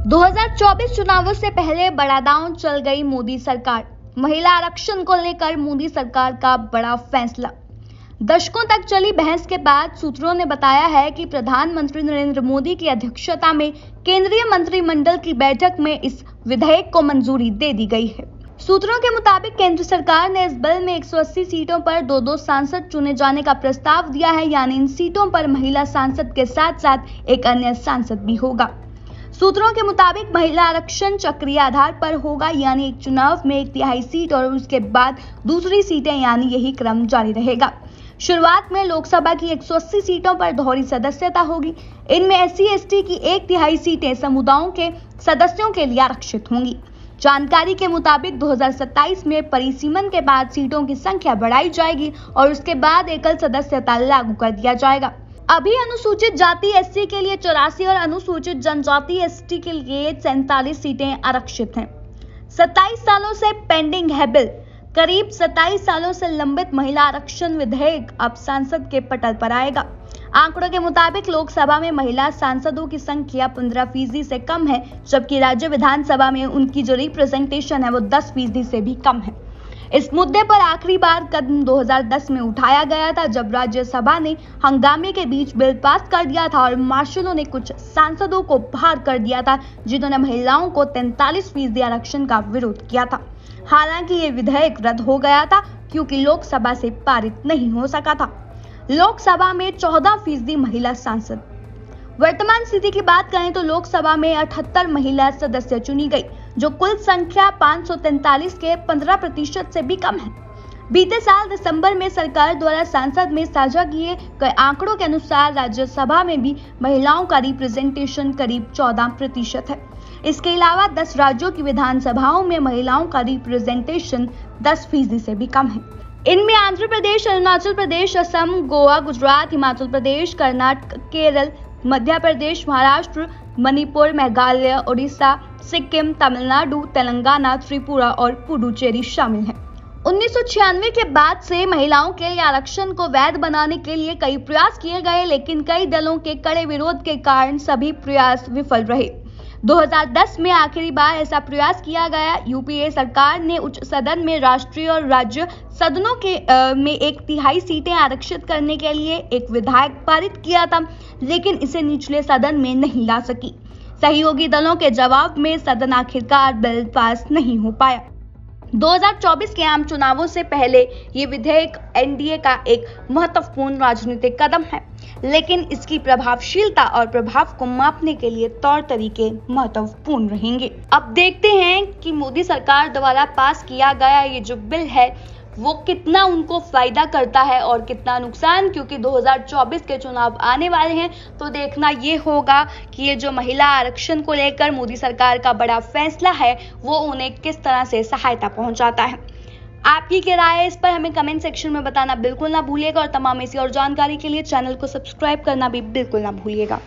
2024 चुनावों से पहले बड़ा दांव चल गई मोदी सरकार। महिला आरक्षण को लेकर मोदी सरकार का बड़ा फैसला। दशकों तक चली बहस के बाद सूत्रों ने बताया है कि प्रधानमंत्री नरेंद्र मोदी की अध्यक्षता में केंद्रीय मंत्रिमंडल की बैठक में इस विधेयक को मंजूरी दे दी गई है। सूत्रों के मुताबिक केंद्र सरकार ने इस बिल में 180 सीटों पर 2-2 सांसद चुने जाने का प्रस्ताव दिया है, यानी इन सीटों पर महिला सांसद के साथ साथ एक अन्य सांसद भी होगा। सूत्रों के मुताबिक महिला आरक्षण चक्रीय आधार पर होगा, यानी एक चुनाव में 1/3 सीट और उसके बाद दूसरी सीटें, यानी यही क्रम जारी रहेगा। शुरुआत में लोकसभा की 180 सीटों पर दोहरी सदस्यता होगी। इनमें SC/ST की 1/3 सीटें समुदायों के सदस्यों के लिए आरक्षित होंगी। जानकारी के मुताबिक 2027 में परिसीमन के बाद सीटों की संख्या बढ़ाई जाएगी और उसके बाद एकल सदस्यता लागू कर दिया जाएगा। अभी अनुसूचित जाति SC के लिए 84 और अनुसूचित जनजाति ST के लिए 47 सीटें आरक्षित हैं। 27 सालों से पेंडिंग है बिल। करीब 27 सालों से लंबित महिला आरक्षण विधेयक अब संसद के पटल पर आएगा। आंकड़ों के मुताबिक लोकसभा में महिला सांसदों की संख्या 15% से कम है, जबकि राज्य विधानसभा में उनकी जो रिप्रेजेंटेशन है वो 10% से भी कम है। इस मुद्दे पर आखिरी बार कदम 2010 में उठाया गया था, जब राज्यसभा ने हंगामे के बीच बिल पास कर दिया था और मार्शलों ने कुछ सांसदों को बाहर कर दिया था, जिन्होंने महिलाओं को 43% आरक्षण का विरोध किया था। हालांकि ये विधेयक रद्द हो गया था क्योंकि लोकसभा से पारित नहीं हो सका था। लोकसभा में 14% महिला सांसद। वर्तमान स्थिति की बात करें तो लोकसभा में 78 महिला सदस्य चुनी गई, जो कुल संख्या 543 के 15% से भी कम है। बीते साल दिसंबर में सरकार द्वारा संसद में साझा किए गए आंकड़ों के अनुसार राज्यसभा में भी महिलाओं का रिप्रेजेंटेशन करीब 14% है। इसके अलावा 10 राज्यों की विधानसभाओं में महिलाओं का रिप्रेजेंटेशन 10% से भी कम है। इनमें आंध्र प्रदेश, अरुणाचल प्रदेश, असम, गोवा, गुजरात, हिमाचल प्रदेश, कर्नाटक, केरल, मध्य प्रदेश, महाराष्ट्र, मणिपुर, मेघालय, उड़ीसा, सिक्किम, तमिलनाडु, तेलंगाना, त्रिपुरा और पुडुचेरी शामिल हैं। 1996 के बाद से महिलाओं के लिए आरक्षण को वैध बनाने के लिए कई प्रयास किए गए, लेकिन कई दलों के कड़े विरोध के कारण सभी प्रयास विफल रहे। 2010 में आखिरी बार ऐसा प्रयास किया गया। UPA सरकार ने उच्च सदन में राष्ट्रीय और राज्य सदनों में 1/3 सीटें आरक्षित करने के लिए एक विधेयक पारित किया था, लेकिन इसे निचले सदन में नहीं ला सकी। सहयोगी दलों के जवाब में सदन आखिरकार बिल पास नहीं हो पाया। 2024 के आम चुनावों से पहले ये विधेयक NDA का एक महत्वपूर्ण राजनीतिक कदम है, लेकिन इसकी प्रभावशीलता और प्रभाव को मापने के लिए तौर तरीके महत्वपूर्ण रहेंगे। अब देखते हैं कि मोदी सरकार द्वारा पास किया गया ये जो बिल है वो कितना उनको फायदा करता है और कितना नुकसान, क्योंकि 2024 के चुनाव आने वाले हैं। तो देखना ये होगा कि ये जो महिला आरक्षण को लेकर मोदी सरकार का बड़ा फैसला है वो उन्हें किस तरह से सहायता पहुंचाता है। आपकी क्या राय है इस पर हमें कमेंट सेक्शन में बताना बिल्कुल ना भूलिएगा और तमाम ऐसी और जानकारी के लिए चैनल को सब्सक्राइब करना भी बिल्कुल ना भूलिएगा।